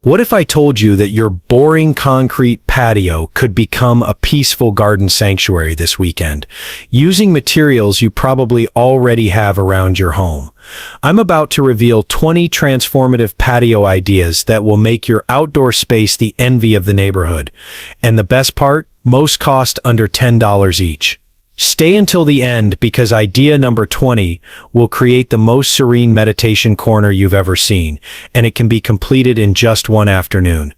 What if I told you that your boring concrete patio could become a peaceful garden sanctuary this weekend, using materials you probably already have around your home? I'm about to reveal 20 transformative patio ideas that will make your outdoor space the envy of the neighborhood. And the best part? Most cost under $10 each. Stay until the end because idea number 20 will create the most serene meditation corner you've ever seen, and it can be completed in just one afternoon.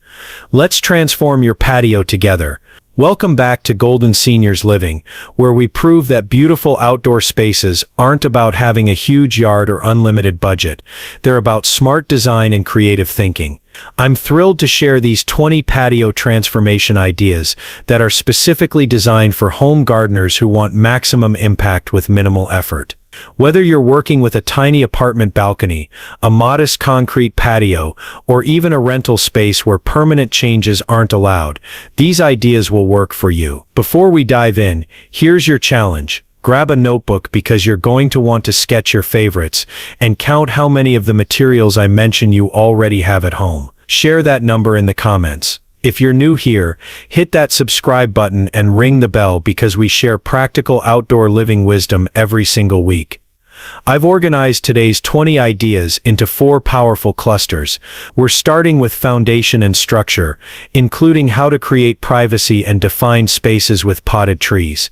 Let's transform your patio together. Welcome back to Golden Seniors Living, where we prove that beautiful outdoor spaces aren't about having a huge yard or unlimited budget. They're about smart design and creative thinking. I'm thrilled to share these 20 patio transformation ideas that are specifically designed for home gardeners who want maximum impact with minimal effort. Whether you're working with a tiny apartment balcony, a modest concrete patio, or even a rental space where permanent changes aren't allowed, these ideas will work for you. Before we dive in, here's your challenge. Grab a notebook because you're going to want to sketch your favorites and count how many of the materials I mentioned you already have at home. Share that number in the comments. If you're new here, hit that subscribe button and ring the bell because we share practical outdoor living wisdom every single week. I've organized today's 20 ideas into 4 powerful clusters. We're starting with foundation and structure, including how to create privacy and define spaces with potted trees.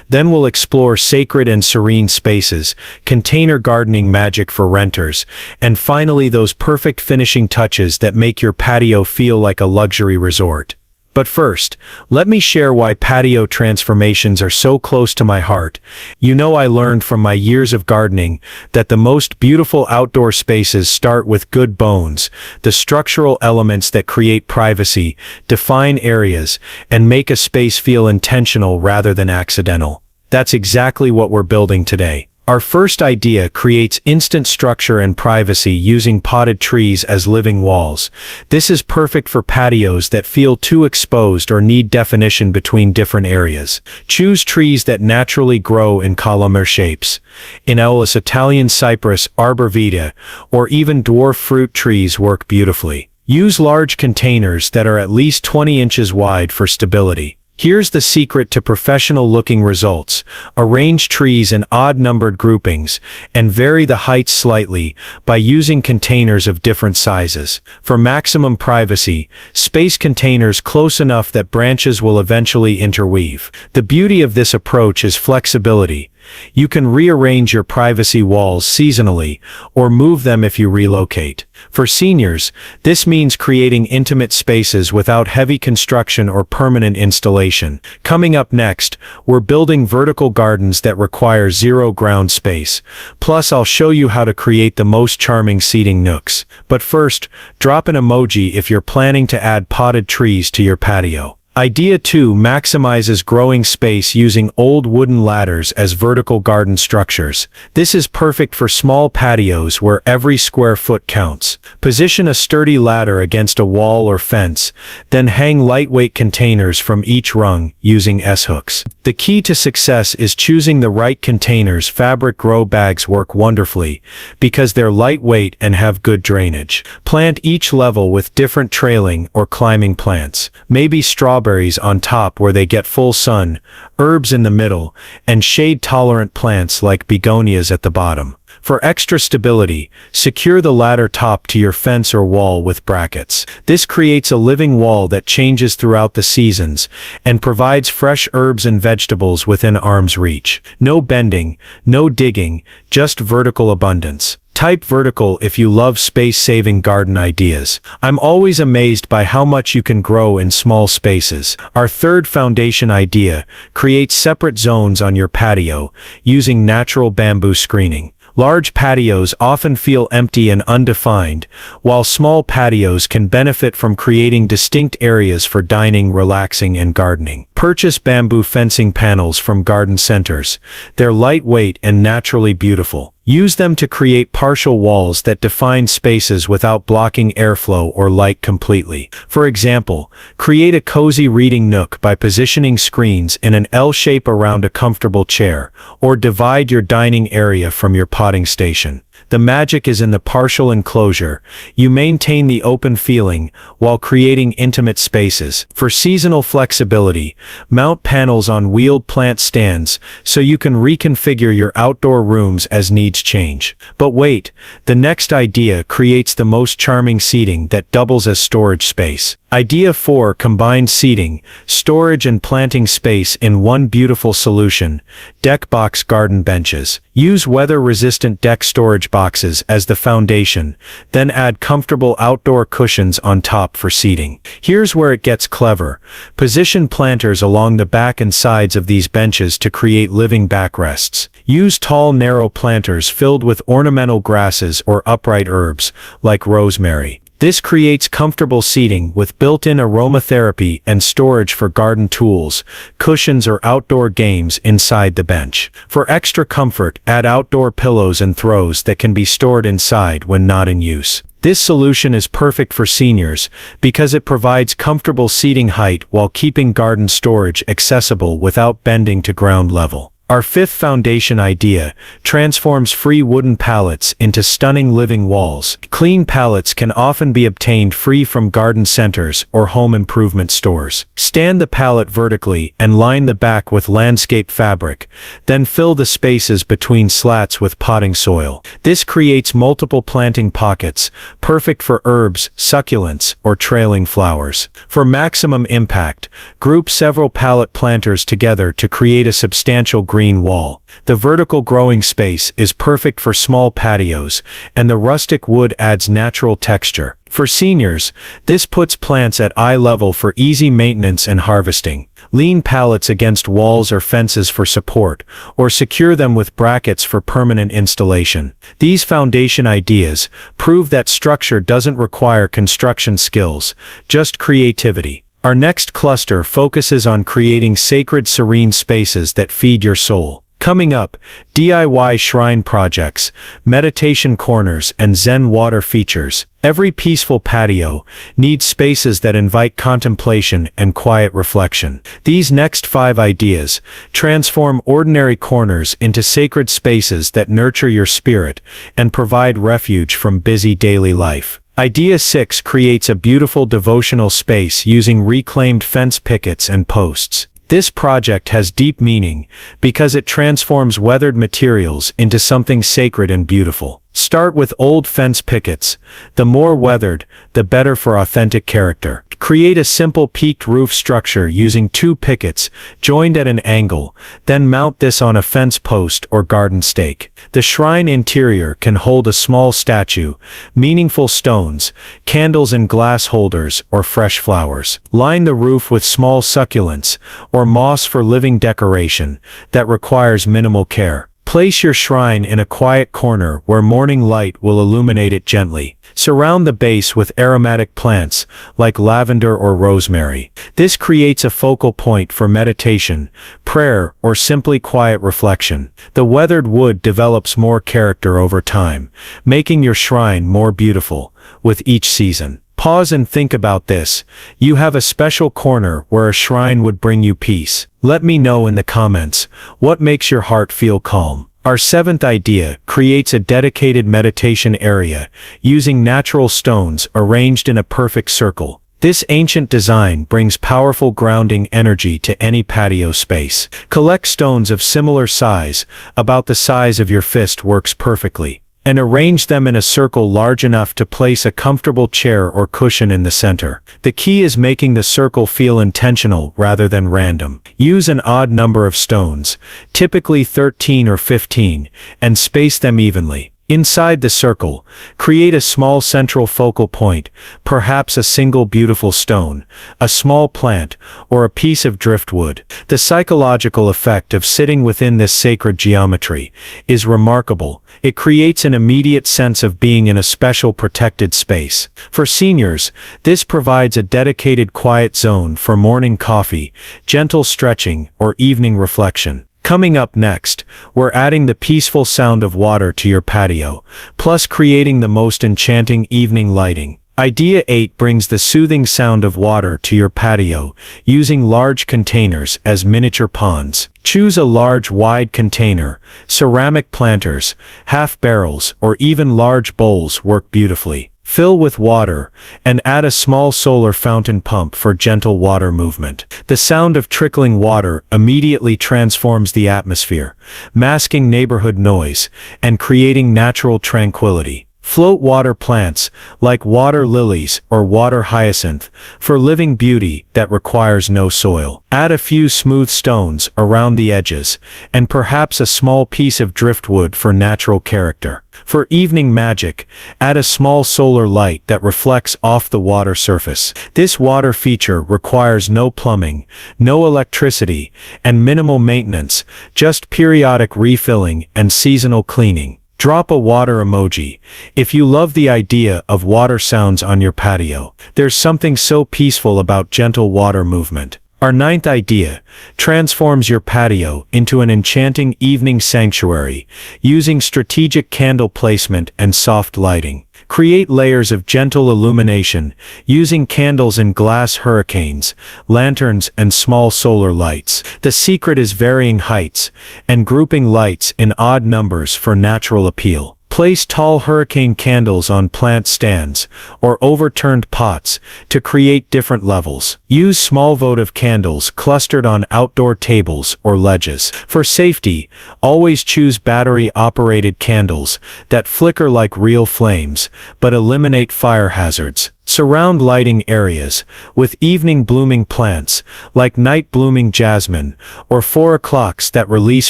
Then we'll explore sacred and serene spaces, container gardening magic for renters, and finally those perfect finishing touches that make your patio feel like a luxury resort. But first, let me share why patio transformations are so close to my heart. You know, I learned from my years of gardening that the most beautiful outdoor spaces start with good bones, the structural elements that create privacy, define areas, and make a space feel intentional rather than accidental. That's exactly what we're building today. Our first idea creates instant structure and privacy using potted trees as living walls. This is perfect for patios that feel too exposed or need definition between different areas. Choose trees that naturally grow in columnar shapes. In Aulus, Italian cypress, arbor vitae, or even dwarf fruit trees work beautifully. Use large containers that are at least 20 inches wide for stability. Here's the secret to professional-looking results. Arrange trees in odd-numbered groupings and vary the heights slightly by using containers of different sizes. For maximum privacy, space containers close enough that branches will eventually interweave. The beauty of this approach is flexibility. You can rearrange your privacy walls seasonally or move them if you relocate. For seniors, this means creating intimate spaces without heavy construction or permanent installation. Coming up next, we're building vertical gardens that require zero ground space. Plus, I'll show you how to create the most charming seating nooks. But first, drop an emoji if you're planning to add potted trees to your patio. Idea 2 maximizes growing space using old wooden ladders as vertical garden structures. This is perfect for small patios where every square foot counts. Position a sturdy ladder against a wall or fence, then hang lightweight containers from each rung using S-hooks. The key to success is choosing the right containers. Fabric grow bags work wonderfully because they're lightweight and have good drainage. Plant each level with different trailing or climbing plants. Maybe strawberries on top where they get full sun, herbs in the middle, and shade-tolerant plants like begonias at the bottom. For extra stability, secure the ladder top to your fence or wall with brackets. This creates a living wall that changes throughout the seasons and provides fresh herbs and vegetables within arm's reach. No bending, no digging, just vertical abundance. Type vertical if you love space-saving garden ideas. I'm always amazed by how much you can grow in small spaces. Our third foundation idea creates separate zones on your patio using natural bamboo screening. Large patios often feel empty and undefined, while small patios can benefit from creating distinct areas for dining, relaxing, and gardening. Purchase bamboo fencing panels from garden centers. They're lightweight and naturally beautiful. Use them to create partial walls that define spaces without blocking airflow or light completely. For example, create a cozy reading nook by positioning screens in an L shape around a comfortable chair, or divide your dining area from your potting station. The magic is in the partial enclosure. You maintain the open feeling while creating intimate spaces. For seasonal flexibility, mount panels on wheeled plant stands so you can reconfigure your outdoor rooms as needs change. But wait, the next idea creates the most charming seating that doubles as storage space. Idea 4 combines seating, storage and planting space in one beautiful solution. Deck box garden benches. Use weather-resistant deck storage boxes as the foundation, then add comfortable outdoor cushions on top for seating. Here's where it gets clever. Position planters along the back and sides of these benches to create living backrests. Use tall, narrow planters filled with ornamental grasses or upright herbs, like rosemary. This creates comfortable seating with built-in aromatherapy and storage for garden tools, cushions or outdoor games inside the bench. For extra comfort, add outdoor pillows and throws that can be stored inside when not in use. This solution is perfect for seniors because it provides comfortable seating height while keeping garden storage accessible without bending to ground level. Our fifth foundation idea transforms free wooden pallets into stunning living walls. Clean pallets can often be obtained free from garden centers or home improvement stores. Stand the pallet vertically and line the back with landscape fabric, then fill the spaces between slats with potting soil. This creates multiple planting pockets, perfect for herbs, succulents, or trailing flowers. For maximum impact, group several pallet planters together to create a substantial green wall. The vertical growing space is perfect for small patios, and the rustic wood adds natural texture. For seniors, this puts plants at eye level for easy maintenance and harvesting. Lean pallets against walls or fences for support, or secure them with brackets for permanent installation. These foundation ideas prove that structure doesn't require construction skills, just creativity. Our next cluster focuses on creating sacred, serene spaces that feed your soul. Coming up, DIY shrine projects, meditation corners, and Zen water features. Every peaceful patio needs spaces that invite contemplation and quiet reflection. These next 5 ideas transform ordinary corners into sacred spaces that nurture your spirit and provide refuge from busy daily life. Idea 6 creates a beautiful devotional space using reclaimed fence pickets and posts. This project has deep meaning because it transforms weathered materials into something sacred and beautiful. Start with old fence pickets. The more weathered, the better for authentic character. Create a simple peaked roof structure using 2 pickets joined at an angle, then mount this on a fence post or garden stake. The shrine interior can hold a small statue, meaningful stones, candles and glass holders, or fresh flowers. Line the roof with small succulents or moss for living decoration that requires minimal care. Place your shrine in a quiet corner where morning light will illuminate it gently. Surround the base with aromatic plants like lavender or rosemary. This creates a focal point for meditation, prayer, or simply quiet reflection. The weathered wood develops more character over time, making your shrine more beautiful with each season. Pause and think about this. You have a special corner where a shrine would bring you peace. Let me know in the comments what makes your heart feel calm. Our 7th idea creates a dedicated meditation area using natural stones arranged in a perfect circle. This ancient design brings powerful grounding energy to any patio space. Collect stones of similar size, about the size of your fist works perfectly, and arrange them in a circle large enough to place a comfortable chair or cushion in the center. The key is making the circle feel intentional rather than random. Use an odd number of stones, typically 13 or 15, and space them evenly. Inside the circle, create a small central focal point, perhaps a single beautiful stone, a small plant, or a piece of driftwood. The psychological effect of sitting within this sacred geometry is remarkable. It creates an immediate sense of being in a special protected space. For seniors, this provides a dedicated quiet zone for morning coffee, gentle stretching, or evening reflection. Coming up next, we're adding the peaceful sound of water to your patio, plus creating the most enchanting evening lighting. Idea 8 brings the soothing sound of water to your patio, using large containers as miniature ponds. Choose a large, wide container. Ceramic planters, half barrels, or even large bowls work beautifully. Fill with water, and add a small solar fountain pump for gentle water movement. The sound of trickling water immediately transforms the atmosphere, masking neighborhood noise, and creating natural tranquility. Float water plants, like water lilies or water hyacinth, for living beauty that requires no soil. Add a few smooth stones around the edges, and perhaps a small piece of driftwood for natural character. For evening magic, add a small solar light that reflects off the water surface. This water feature requires no plumbing, no electricity, and minimal maintenance, just periodic refilling and seasonal cleaning. Drop a water emoji if you love the idea of water sounds on your patio. There's something so peaceful about gentle water movement. Our 9th idea transforms your patio into an enchanting evening sanctuary using strategic candle placement and soft lighting. Create layers of gentle illumination using candles in glass hurricanes, lanterns, and small solar lights. The secret is varying heights and grouping lights in odd numbers for natural appeal. Place tall hurricane candles on plant stands or overturned pots to create different levels. Use small votive candles clustered on outdoor tables or ledges. For safety, always choose battery-operated candles that flicker like real flames but eliminate fire hazards. Surround lighting areas with evening blooming plants like night blooming jasmine or 4 o'clocks that release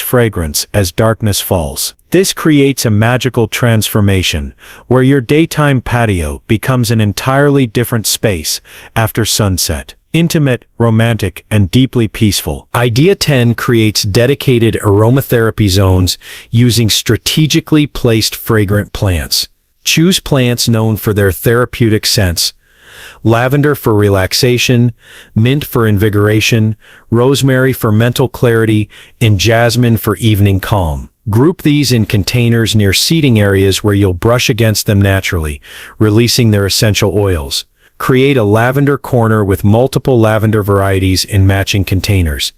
fragrance as darkness falls. This creates a magical transformation where your daytime patio becomes an entirely different space after sunset. Intimate, romantic, and deeply peaceful. Idea 10 creates dedicated aromatherapy zones using strategically placed fragrant plants. Choose plants known for their therapeutic scents. Lavender for relaxation, mint for invigoration, rosemary for mental clarity, and jasmine for evening calm. Group these in containers near seating areas where you'll brush against them naturally, releasing their essential oils. Create a lavender corner with multiple lavender varieties in matching containers.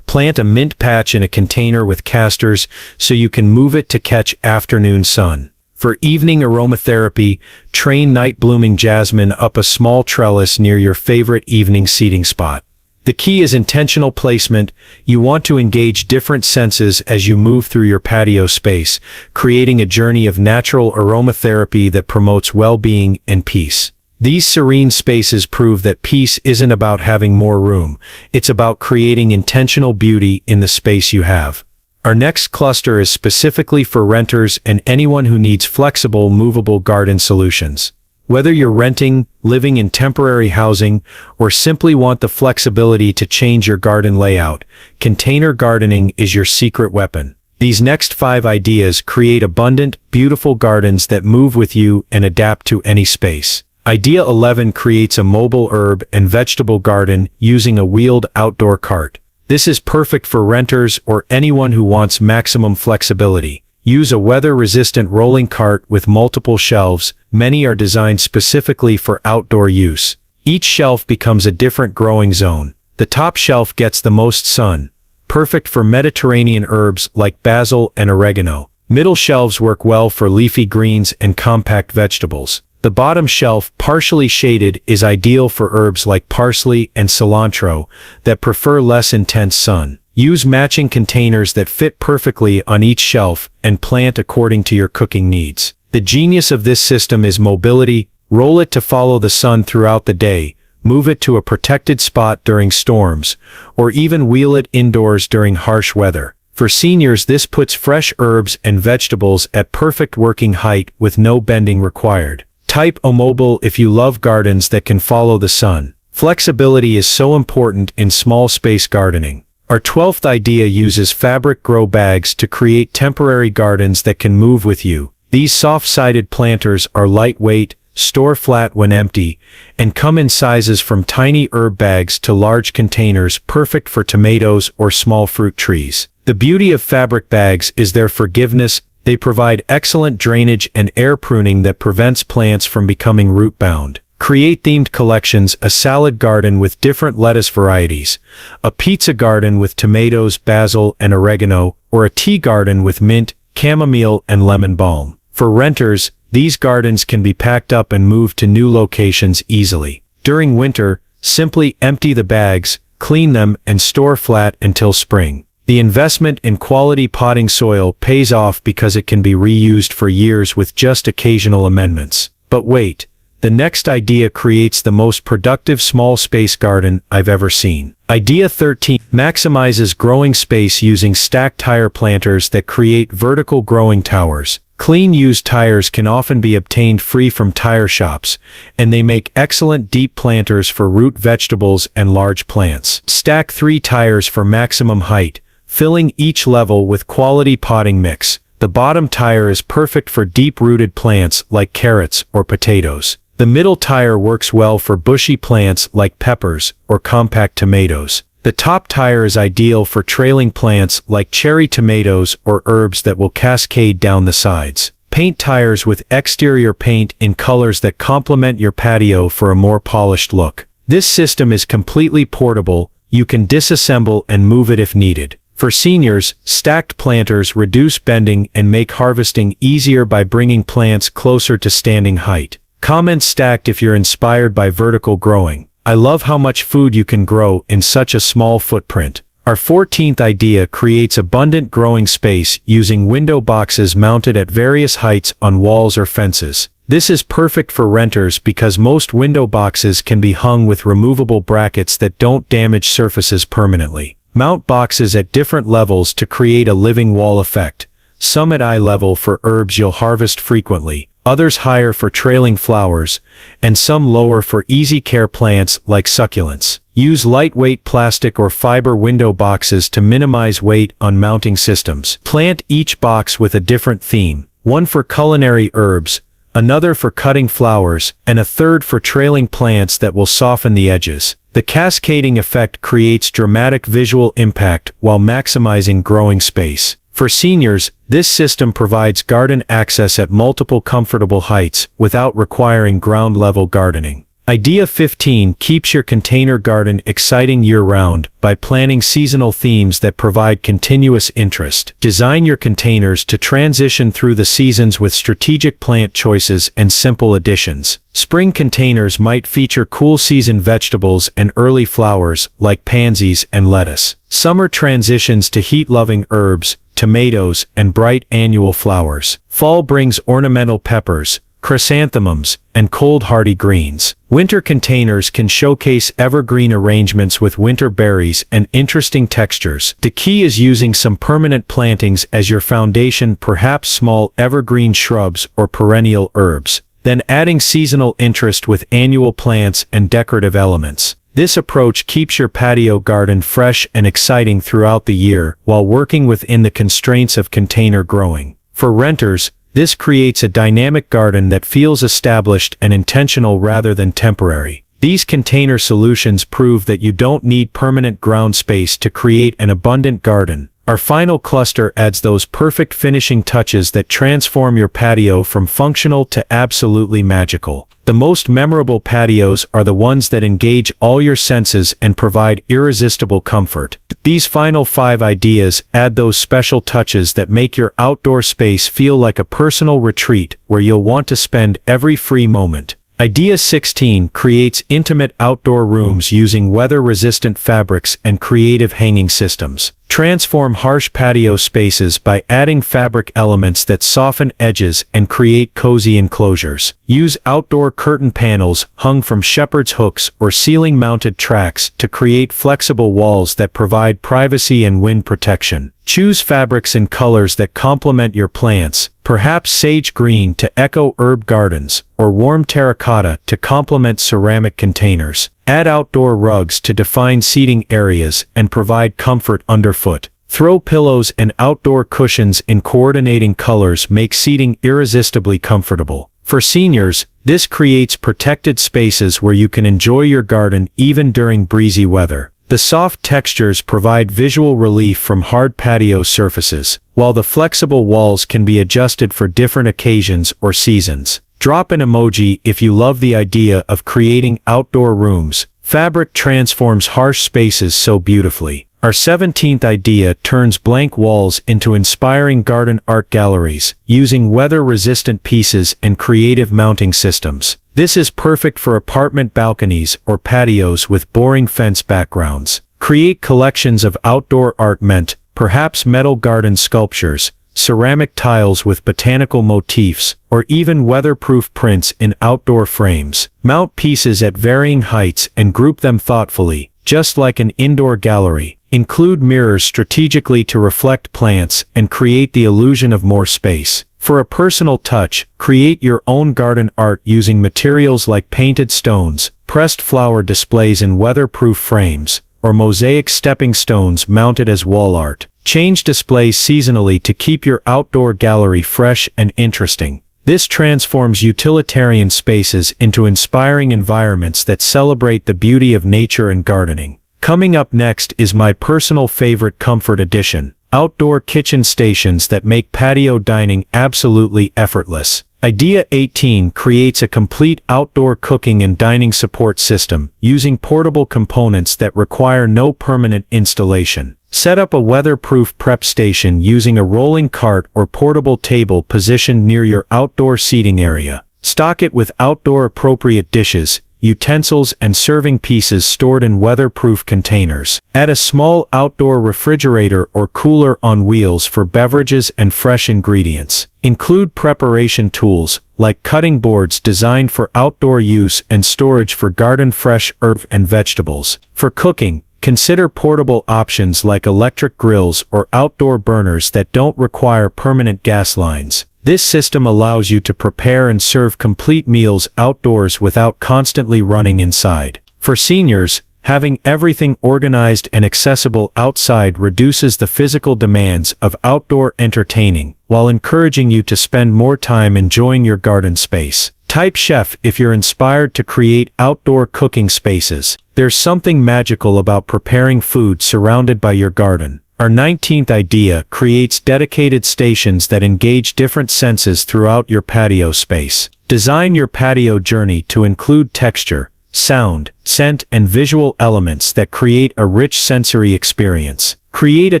Plant a mint patch in a container with casters so you can move it to catch afternoon sun. For evening aromatherapy, train night blooming jasmine up a small trellis near your favorite evening seating spot. The key is intentional placement. You want to engage different senses as you move through your patio space, creating a journey of natural aromatherapy that promotes well-being and peace. These serene spaces prove that peace isn't about having more room. It's about creating intentional beauty in the space you have. Our next cluster is specifically for renters and anyone who needs flexible, movable garden solutions. Whether you're renting, living in temporary housing, or simply want the flexibility to change your garden layout, container gardening is your secret weapon. These next 5 ideas create abundant, beautiful gardens that move with you and adapt to any space. Idea 11 creates a mobile herb and vegetable garden using a wheeled outdoor cart. This is perfect for renters or anyone who wants maximum flexibility. Use a weather-resistant rolling cart with multiple shelves. Many are designed specifically for outdoor use. Each shelf becomes a different growing zone. The top shelf gets the most sun, perfect for Mediterranean herbs like basil and oregano. Middle shelves work well for leafy greens and compact vegetables. The bottom shelf, partially shaded, is ideal for herbs like parsley and cilantro that prefer less intense sun. Use matching containers that fit perfectly on each shelf and plant according to your cooking needs. The genius of this system is mobility. Roll it to follow the sun throughout the day, move it to a protected spot during storms, or even wheel it indoors during harsh weather. For seniors, this puts fresh herbs and vegetables at perfect working height with no bending required. Type O-mobile if you love gardens that can follow the sun. Flexibility is so important in small space gardening. Our 12th idea uses fabric grow bags to create temporary gardens that can move with you. These soft-sided planters are lightweight, store flat when empty, and come in sizes from tiny herb bags to large containers, perfect for tomatoes or small fruit trees. The beauty of fabric bags is their forgiveness. They provide excellent drainage and air pruning that prevents plants from becoming root-bound. Create themed collections: a salad garden with different lettuce varieties, a pizza garden with tomatoes, basil, and oregano, or a tea garden with mint, chamomile, and lemon balm. For renters, these gardens can be packed up and moved to new locations easily. During winter, simply empty the bags, clean them, and store flat until spring. The investment in quality potting soil pays off because it can be reused for years with just occasional amendments. But wait, the next idea creates the most productive small space garden I've ever seen. Idea 13 maximizes growing space using stacked tire planters that create vertical growing towers. Clean used tires can often be obtained free from tire shops, and they make excellent deep planters for root vegetables and large plants. Stack 3 tires for maximum height, filling each level with quality potting mix. The bottom tire is perfect for deep-rooted plants like carrots or potatoes. The middle tire works well for bushy plants like peppers or compact tomatoes. The top tire is ideal for trailing plants like cherry tomatoes or herbs that will cascade down the sides. Paint tires with exterior paint in colors that complement your patio for a more polished look. This system is completely portable. You can disassemble and move it if needed. For seniors, stacked planters reduce bending and make harvesting easier by bringing plants closer to standing height. Comment stacked if you're inspired by vertical growing. I love how much food you can grow in such a small footprint. Our 14th idea creates abundant growing space using window boxes mounted at various heights on walls or fences. This is perfect for renters because most window boxes can be hung with removable brackets that don't damage surfaces permanently. Mount boxes at different levels to create a living wall effect. Some at eye level for herbs you'll harvest frequently, others higher for trailing flowers, and some lower for easy care plants like succulents. Use lightweight plastic or fiber window boxes to minimize weight on mounting systems. Plant each box with a different theme, one for culinary herbs, another for cutting flowers, and a third for trailing plants that will soften the edges. The cascading effect creates dramatic visual impact while maximizing growing space. For seniors, this system provides garden access at multiple comfortable heights without requiring ground-level gardening. Idea 15 keeps your container garden exciting year-round by planning seasonal themes that provide continuous interest. Design your containers to transition through the seasons with strategic plant choices and simple additions. Spring containers might feature cool season vegetables and early flowers like pansies and lettuce. Summer transitions to heat-loving herbs, tomatoes, and bright annual flowers. Fall brings ornamental peppers, chrysanthemums, and cold hardy greens. Winter containers can showcase evergreen arrangements with winter berries and interesting textures. The key is using some permanent plantings as your foundation, perhaps small evergreen shrubs or perennial herbs, then adding seasonal interest with annual plants and decorative elements. This approach keeps your patio garden fresh and exciting throughout the year while working within the constraints of container growing. For renters, this creates a dynamic garden that feels established and intentional rather than temporary. These container solutions prove that you don't need permanent ground space to create an abundant garden. Our final cluster adds those perfect finishing touches that transform your patio from functional to absolutely magical. The most memorable patios are the ones that engage all your senses and provide irresistible comfort. These final 5 ideas add those special touches that make your outdoor space feel like a personal retreat where you'll want to spend every free moment. Idea 16 creates intimate outdoor rooms using weather-resistant fabrics and creative hanging systems. Transform harsh patio spaces by adding fabric elements that soften edges and create cozy enclosures. Use outdoor curtain panels hung from shepherd's hooks or ceiling-mounted tracks to create flexible walls that provide privacy and wind protection. Choose fabrics and colors that complement your plants, perhaps sage green to echo herb gardens, or warm terracotta to complement ceramic containers. Add outdoor rugs to define seating areas and provide comfort underfoot. Throw pillows and outdoor cushions in coordinating colors make seating irresistibly comfortable. For seniors, this creates protected spaces where you can enjoy your garden even during breezy weather. The soft textures provide visual relief from hard patio surfaces, while the flexible walls can be adjusted for different occasions or seasons. Drop an emoji if you love the idea of creating outdoor rooms. Fabric transforms harsh spaces so beautifully. Our 17th idea turns blank walls into inspiring garden art galleries, using weather-resistant pieces and creative mounting systems. This is perfect for apartment balconies or patios with boring fence backgrounds. Create collections of outdoor art meant, perhaps metal garden sculptures, ceramic tiles with botanical motifs, or even weatherproof prints in outdoor frames. Mount pieces at varying heights and group them thoughtfully, just like an indoor gallery. Include mirrors strategically to reflect plants and create the illusion of more space. For a personal touch, create your own garden art using materials like painted stones, pressed flower displays in weatherproof frames, or mosaic stepping stones mounted as wall art. Change displays seasonally to keep your outdoor gallery fresh and interesting. This transforms utilitarian spaces into inspiring environments that celebrate the beauty of nature and gardening. Coming up next is my personal favorite comfort addition: outdoor kitchen stations that make patio dining absolutely effortless. Idea 18 creates a complete outdoor cooking and dining support system using portable components that require no permanent installation. Set up a weatherproof prep station using a rolling cart or portable table positioned near your outdoor seating area. Stock it with outdoor appropriate dishes, utensils and serving pieces stored in weatherproof containers. Add a small outdoor refrigerator or cooler on wheels for beverages and fresh ingredients. Include preparation tools, like cutting boards designed for outdoor use and storage for garden fresh herbs and vegetables. For cooking, consider portable options like electric grills or outdoor burners that don't require permanent gas lines. This system allows you to prepare and serve complete meals outdoors without constantly running inside. For seniors, having everything organized and accessible outside reduces the physical demands of outdoor entertaining, while encouraging you to spend more time enjoying your garden space. Type chef if you're inspired to create outdoor cooking spaces. There's something magical about preparing food surrounded by your garden. Our 19th idea creates dedicated stations that engage different senses throughout your patio space. Design your patio journey to include texture, sound, scent, and visual elements that create a rich sensory experience. Create a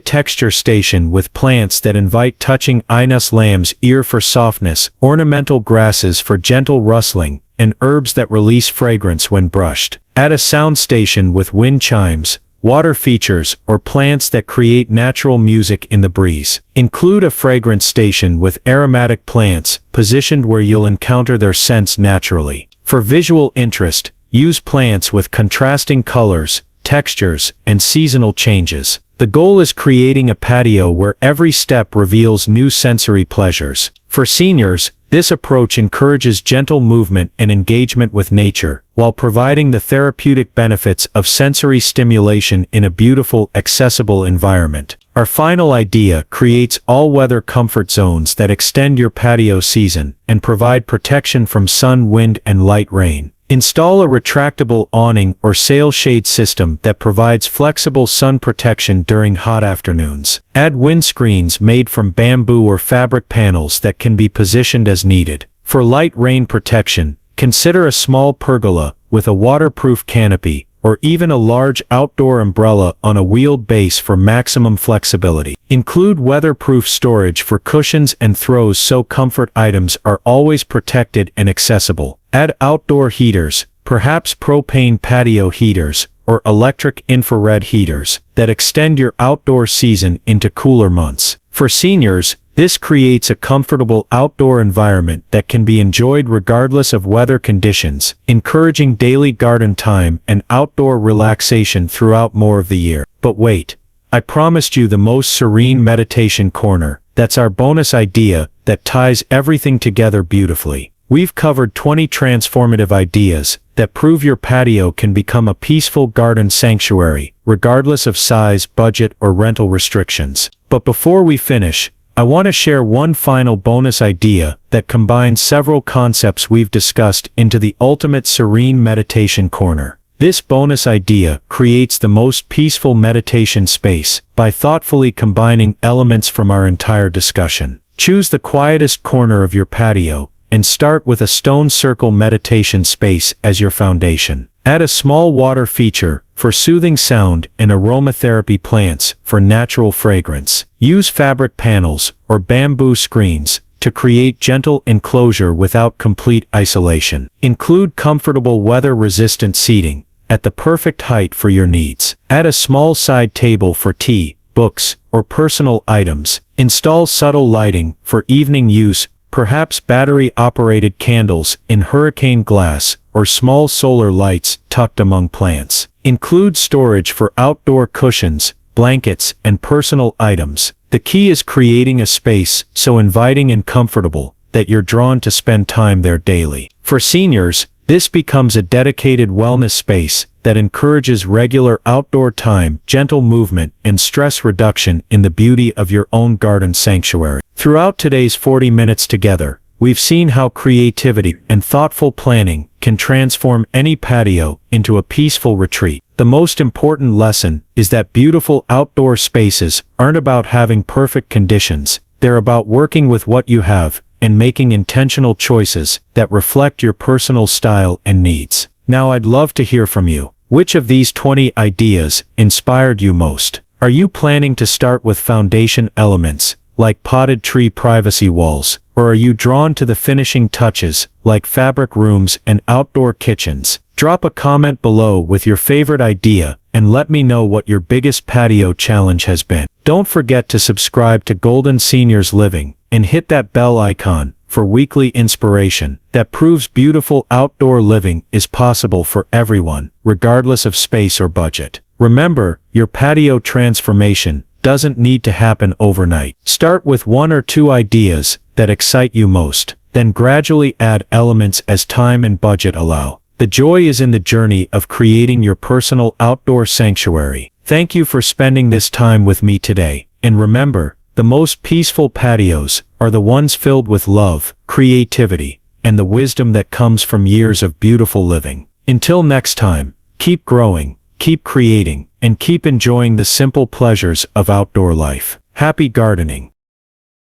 texture station with plants that invite touching, Inus lamb's ear for softness, ornamental grasses for gentle rustling, and herbs that release fragrance when brushed. Add a sound station with wind chimes, water features, or plants that create natural music in the breeze. Include a fragrance station with aromatic plants, positioned where you'll encounter their scents naturally. For visual interest, use plants with contrasting colors, textures, and seasonal changes. The goal is creating a patio where every step reveals new sensory pleasures. For seniors, this approach encourages gentle movement and engagement with nature, while providing the therapeutic benefits of sensory stimulation in a beautiful, accessible environment. Our final idea creates all-weather comfort zones that extend your patio season and provide protection from sun, wind, and light rain. Install a retractable awning or sail shade system that provides flexible sun protection during hot afternoons. Add windscreens made from bamboo or fabric panels that can be positioned as needed. For light rain protection, consider a small pergola with a waterproof canopy, or even a large outdoor umbrella on a wheeled base for maximum flexibility. Include weatherproof storage for cushions and throws so comfort items are always protected and accessible. Add outdoor heaters, perhaps propane patio heaters, or electric infrared heaters, that extend your outdoor season into cooler months. For seniors, this creates a comfortable outdoor environment that can be enjoyed regardless of weather conditions, encouraging daily garden time and outdoor relaxation throughout more of the year. But wait, I promised you the most serene meditation corner. That's our bonus idea that ties everything together beautifully. We've covered 20 transformative ideas that prove your patio can become a peaceful garden sanctuary, regardless of size, budget, or rental restrictions. But before we finish, I want to share one final bonus idea that combines several concepts we've discussed into the ultimate serene meditation corner. This bonus idea creates the most peaceful meditation space by thoughtfully combining elements from our entire discussion. Choose the quietest corner of your patio and start with a stone circle meditation space as your foundation. Add a small water feature for soothing sound and aromatherapy plants for natural fragrance. Use fabric panels or bamboo screens to create gentle enclosure without complete isolation. Include comfortable weather-resistant seating at the perfect height for your needs. Add a small side table for tea, books, or personal items. Install subtle lighting for evening use, perhaps battery-operated candles in hurricane glass or small solar lights tucked among plants. Include storage for outdoor cushions, blankets, and personal items. The key is creating a space so inviting and comfortable that you're drawn to spend time there daily. For seniors, this becomes a dedicated wellness space that encourages regular outdoor time, gentle movement, and stress reduction in the beauty of your own garden sanctuary. Throughout today's 40 minutes together, we've seen how creativity and thoughtful planning can transform any patio into a peaceful retreat. The most important lesson is that beautiful outdoor spaces aren't about having perfect conditions. They're about working with what you have and making intentional choices that reflect your personal style and needs. Now I'd love to hear from you. Which of these 20 ideas inspired you most? Are you planning to start with foundation elements, like potted tree privacy walls, or are you drawn to the finishing touches, like fabric rooms and outdoor kitchens? Drop a comment below with your favorite idea, and let me know what your biggest patio challenge has been. Don't forget to subscribe to Golden Seniors Living, and hit that bell icon for weekly inspiration that proves beautiful outdoor living is possible for everyone, regardless of space or budget. Remember, your patio transformation doesn't need to happen overnight. Start with 1 or 2 ideas that excite you most, then gradually add elements as time and budget allow. The joy is in the journey of creating your personal outdoor sanctuary. Thank you for spending this time with me today, and remember, the most peaceful patios are the ones filled with love, creativity, and the wisdom that comes from years of beautiful living. Until next time, keep growing, keep creating, and keep enjoying the simple pleasures of outdoor life. Happy gardening!